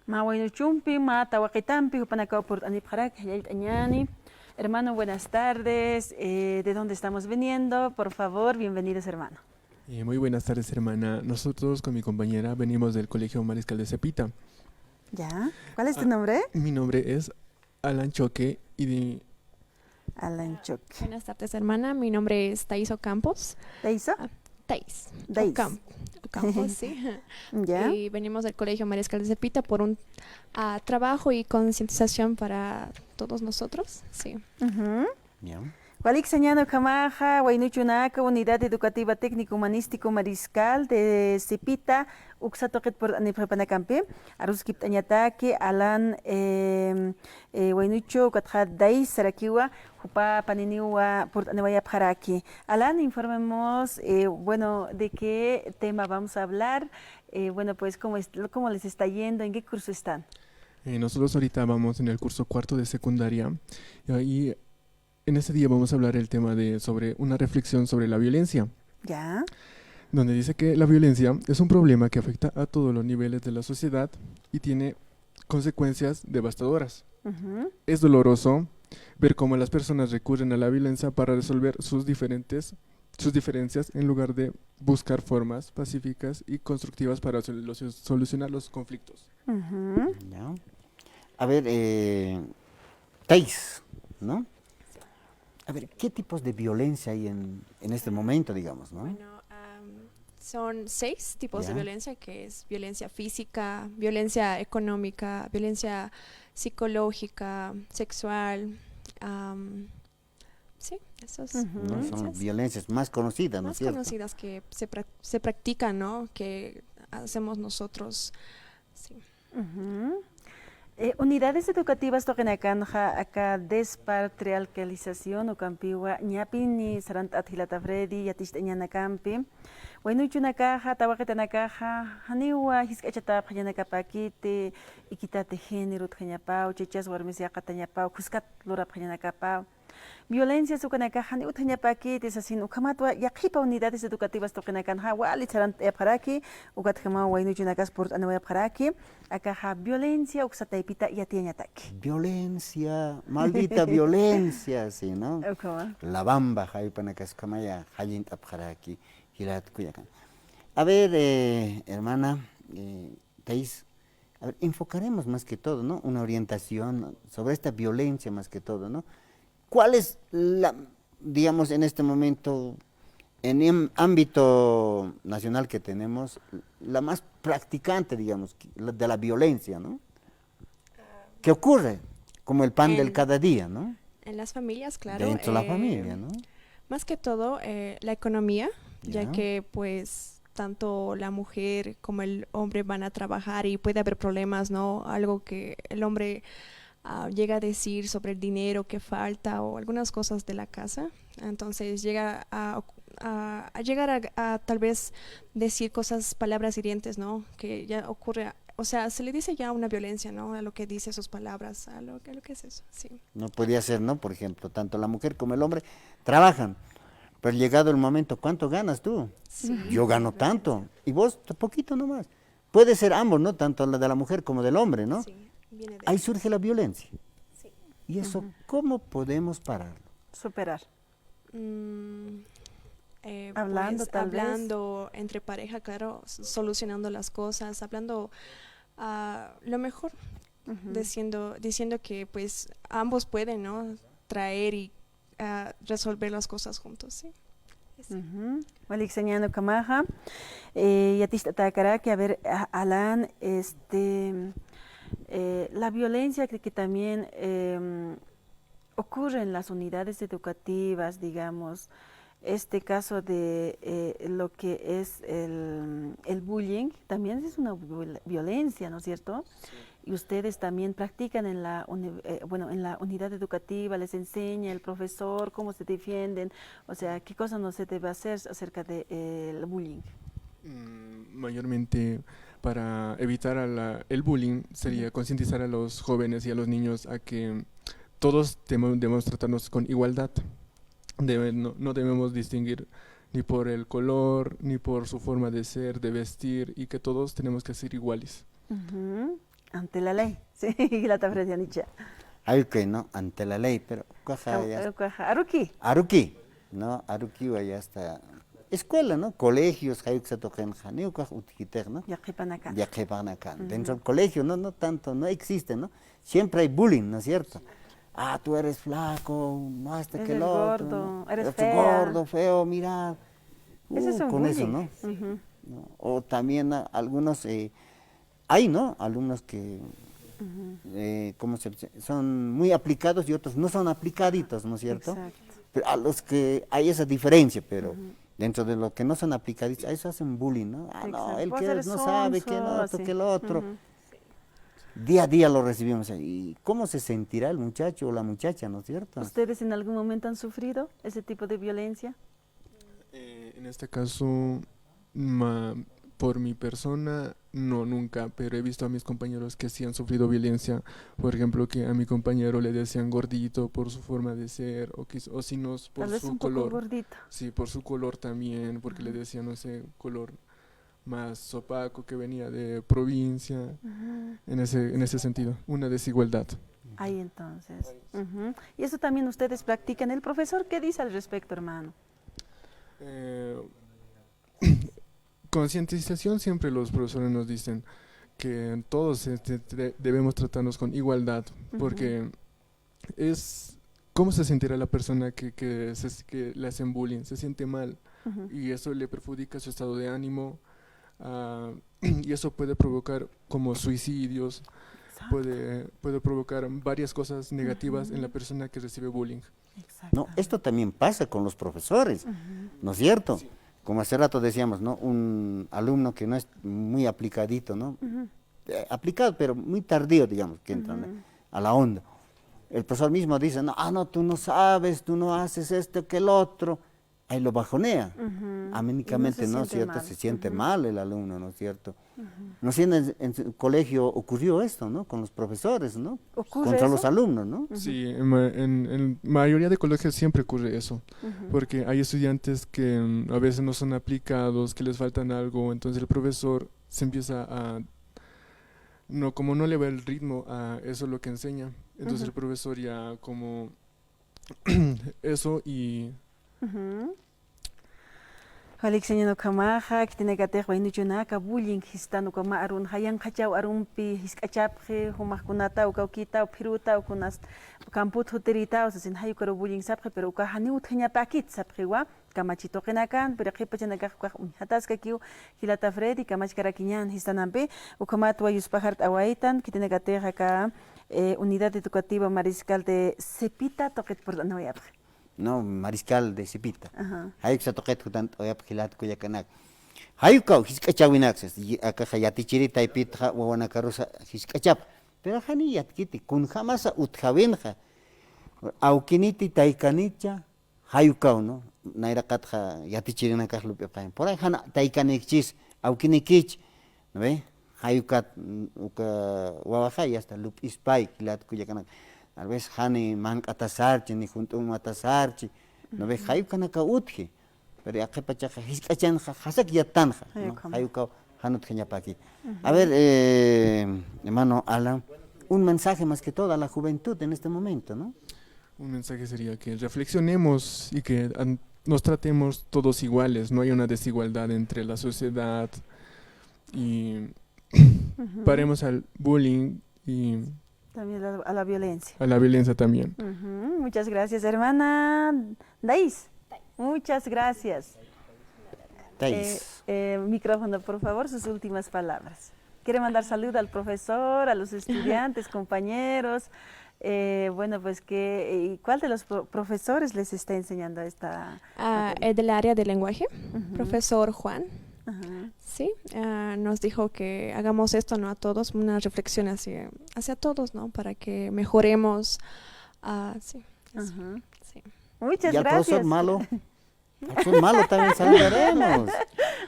Ma chumpi, ma tawakitampi, upanaka por anipjarak, añani. Hermano, buenas tardes. ¿De dónde estamos viniendo? Por favor, bienvenidos, hermano. Muy buenas tardes, hermana. Nosotros con mi compañera venimos del Colegio Mariscal de Cepita. ¿Ya? ¿Cuál es tu nombre? Mi nombre es Alan Choque y de... Alan Choque. Buenas tardes, hermana. Mi nombre es Thais Ocampos. ¿Taiso? Thais. Thais. Ocampos, sí. ¿Ya? Y venimos del Colegio Mariscal de Cepita por un trabajo y concientización para todos nosotros. Sí. Bien. Walik Camaja, Huaynuchunaca, Unidad Educativa Técnico Humanístico Mariscal de Cepita, Uxatoquet por Aniprepanacampe, Aruskip Tañataki, Alan Huaynucho, Katjadai, Sarakiwa, Jupa Paniniwa, por Anewaya Paraki. Alan, informemos, bueno, de qué tema vamos a hablar, bueno, pues cómo les está yendo, en qué curso están. Nosotros ahorita vamos en el curso cuarto de secundaria y en este día vamos a hablar el tema sobre una reflexión sobre la violencia. ¿Ya? Donde dice que la violencia es un problema que afecta a todos los niveles de la sociedad y tiene consecuencias devastadoras. Es doloroso ver cómo las personas recurren a la violencia para resolver sus diferencias en lugar de buscar formas pacíficas y constructivas para solucionar los conflictos. ¿Ya? A ver, Thais, ¿no? A ver, ¿qué tipos de violencia hay en este momento, digamos, no? Bueno, son 6 tipos de violencia, que es violencia física, violencia económica, violencia psicológica, sexual. Sí, esas ¿no? Son violencias más conocidas, ¿no es cierto? Más conocidas que se practican, ¿no? Que hacemos nosotros. Sí. Unidades educativas tokenakanja acá despatriarcalización o campiwa ñapini sarant athilata fredi yatishtañana campi wainuchunakaja tawaqitanakaja haniwa hisk'achata phañanakapakiti ikitate género thañapau chichas warmis yaqatañapau khuskat lura phañanakapau violencia sukanakaja ni uthañapakiti sasin ukhamatwa yaqipa unidades educativas tokenakanja wali sarant epharaki ukatjama wainuchunakas por anawaya pharaki akaja violencia uksataipita yatiañataki. Violencia, maldita violencia, sí, ¿no? La bamba, jaipanakaskamaya, jayint apjaraki, hilat kuyakan. A ver, hermana, Thais, a ver, enfocaremos más que todo, ¿no? Una orientación sobre esta violencia más que todo, ¿no? ¿Cuál es la, digamos, en este momento, en el ámbito nacional que tenemos, la más practicante, digamos, de la violencia, ¿no? ¿Qué ocurre? Como el pan del cada día, ¿no? En las familias, claro. Dentro de la familia, ¿no? Más que todo, la economía, ya que pues tanto la mujer como el hombre van a trabajar y puede haber problemas, ¿no? Algo que el hombre llega a decir sobre el dinero que falta o algunas cosas de la casa. Entonces llega a llegar a tal vez decir palabras hirientes, ¿no? Que ya ocurre, o sea, se le dice ya una violencia, ¿no? A lo que dice sus palabras, a lo que es eso, sí. No podría ser, ¿no? Por ejemplo, tanto la mujer como el hombre trabajan, pero llegado el momento, ¿cuánto ganas tú? Sí. Yo gano tanto, y vos poquito nomás. Puede ser ambos, ¿no? Tanto la de la mujer como del hombre, ¿no? Sí, viene de ahí eso. surge la violencia. Sí. ¿Y eso cómo podemos pararlo? Superar. Hablando, pues, hablando entre pareja, claro, solucionando las cosas, hablando lo mejor, diciendo que pues ambos pueden, ¿no? Traer y resolver las cosas juntos, sí. Walik señano Camaja, Yatista Takara, que a ver, Alan, la violencia que también ocurre en las unidades educativas, digamos, este caso de lo que es el bullying, también es una violencia, ¿no es cierto? Sí. Y ustedes también practican en la unidad educativa, les enseña el profesor cómo se defienden, o sea, qué cosa no se debe hacer acerca del bullying. Mayormente para evitar el bullying sería concientizar a los jóvenes y a los niños a que todos debemos tratarnos con igualdad. No debemos distinguir ni por el color, ni por su forma de ser, de vestir, y que todos tenemos que ser iguales. Ante la ley, sí, Hilata Freddy Anicha. Hay que, ¿no? Ante la ley, pero Aruki. Aruki, ¿no? Aruki ya está. Escuela, ¿no? Colegios, hay que se toquen janeo, ¿no? Yaqipanaka. Yaqipanaka. Dentro del colegio, no tanto, no existe, ¿no? Siempre hay bullying, ¿no es cierto? Ah, tú eres flaco, más que el otro. Gordo, ¿no? eres gordo, feo, mira. Ese es un con bullying. Eso, ¿no? ¿No? O también algunos, hay, ¿no? Alumnos que son muy aplicados y otros no son aplicaditos, ¿no es cierto? Exacto. Pero a los que hay esa diferencia, pero dentro de lo que no son aplicaditos, a eso hacen bullying, ¿no? Ah, no, Exacto. el Vos que eres no sabe, que sonso, no, otro, así. que el otro. Día a día lo recibimos. ¿Y cómo se sentirá el muchacho o la muchacha, no es cierto? ¿Ustedes en algún momento han sufrido ese tipo de violencia? En este caso, por mi persona, no, nunca, pero he visto a mis compañeros que sí han sufrido violencia. Por ejemplo, que a mi compañero le decían gordito por su forma de ser, o si no, por Tal vez su un poco color. gordito. Sí, por su color también, porque le decían, no sé, color más opaco, que venía de provincia, en ese sentido, una desigualdad. Ahí entonces. Y eso también ustedes practican. ¿El profesor qué dice al respecto, hermano? Concientización, siempre los profesores nos dicen que todos debemos tratarnos con igualdad, porque es cómo se sentirá la persona que le hacen bullying, se siente mal y eso le perjudica su estado de ánimo, y eso puede provocar como suicidios, puede provocar varias cosas negativas en la persona que recibe bullying. No, esto también pasa con los profesores, ¿no es cierto? Sí. Como hace rato decíamos, ¿no? Un alumno que no es muy aplicadito, ¿no? Aplicado, pero muy tardío, digamos, que entra a la onda. El profesor mismo dice, no, tú no sabes, tú no haces esto que el otro. Ahí lo bajonea. Aménicamente, ¿no es cierto? Se siente mal el alumno, ¿no es cierto? No sé, en su colegio ocurrió esto, ¿no? Con los profesores, ¿no? Contra los alumnos, ¿no? Sí, en mayoría de colegios siempre ocurre eso, porque hay estudiantes que a veces no son aplicados, que les faltan algo, entonces el profesor se empieza como no le va el ritmo a eso lo que enseña, entonces el profesor ya como eso y... Halik señor Kamaja, que tiene que tener que bullying, histano kama arun hayan kachau arumpi, hiskachapje, humakunata, o kaukita, o piruta, o kunas camput hoterita, o sin hayu karo bullying sapre, pero kahani utenya pakit saprewa, kamachito kenakan, pero que pachanaga hatas kakiu, hilata Freddy, kamach karakinyan, histanampe, o kamatwa yuspahart awaitan, que tiene que tener acá unidad educativa mariscal de Cepita, toquet por la noya. No, mariscal de Cepita. Hayuk sa toket ko tant oyap khilat ko yakanak. Hayuk ka hiskachawin access. Aka khayati chiri taipit kha wawana karusa hiskachap. Pero hani yatkiti kun jamasa utjawinja. Aukiniti taikanicha hayuk ka no. Naira kat kha yati chiri na kah lupi paim. Por ahí hana taikanikchis aukinikich. ¿No ve? Hayuk kat uka wawaja y hasta lup ispay khilat ko yakanak. A veces hani man atasarchi ni junto un atasarchi no ve hayu kana ka utji pero ya que pachaja hiskachan hasak yatanja hayu ka hanut paki. A ver, hermano Alan, un mensaje más que todo a la juventud en este momento, ¿no? Un mensaje sería que reflexionemos y que nos tratemos todos iguales, no hay una desigualdad entre la sociedad y paremos al bullying y también a la violencia. A la violencia también. Muchas gracias, hermana Dais. Muchas gracias. Dais. Micrófono, por favor, sus últimas palabras. ¿Quiere mandar salud al profesor, a los estudiantes, compañeros? Bueno, pues, ¿cuál de los profesores les está enseñando esta? Del área de lenguaje, profesor Juan. Sí, nos dijo que hagamos esto, ¿no? A todos, una reflexión hacia todos, ¿no? Para que mejoremos. Sí, sí. Muchas gracias. Y al profesor malo. Al profesor malo también saludaremos.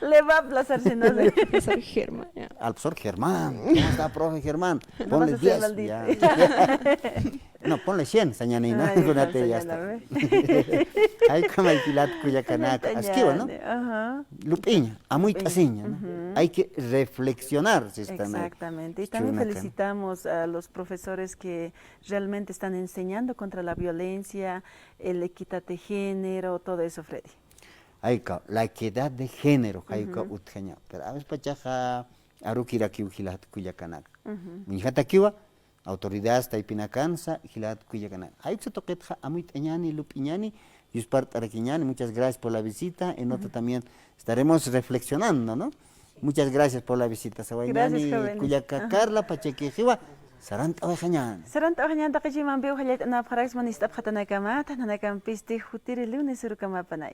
Le va a aplazar si no Al profesor Germán. Al profesor Germán. ¿Cómo está, profe Germán? No Ponle vas a ser 10. maldito. No, ponle 100, sañani, ¿no? Ay, Kunate ya está. Hay como el pilat cuya canaca, asquiva, ¿no? Ajá. Lupiña, a muy taseña, ¿no? Hay que reflexionar si están ahí. Exactamente. Y también Chunaca. felicitamos a los profesores que realmente están enseñando contra la violencia, el equidad de género, todo eso, Freddy. Ayka, la equidad de género, ayka utjaña. Pero a veces pachaja arukira kiujilat cuya canaca. Minjata kiwa, autoridades taipinacansa, gilat cuya canaca. Hay que se toquetja a muy tañani, lupiñani, Yuspart Araquiñani, muchas gracias por la visita. En otra también estaremos reflexionando, ¿no? Muchas gracias por la visita, Sawañani, Cuyaca Carla, Pachequijiwa, Saranta Ojañan. Saranta Ojañan, Takijiman, Biuhalet, Naprax, Manista, Patanakama, Tanakam, Pisti, Jutiri, Lunes, Urukamapana.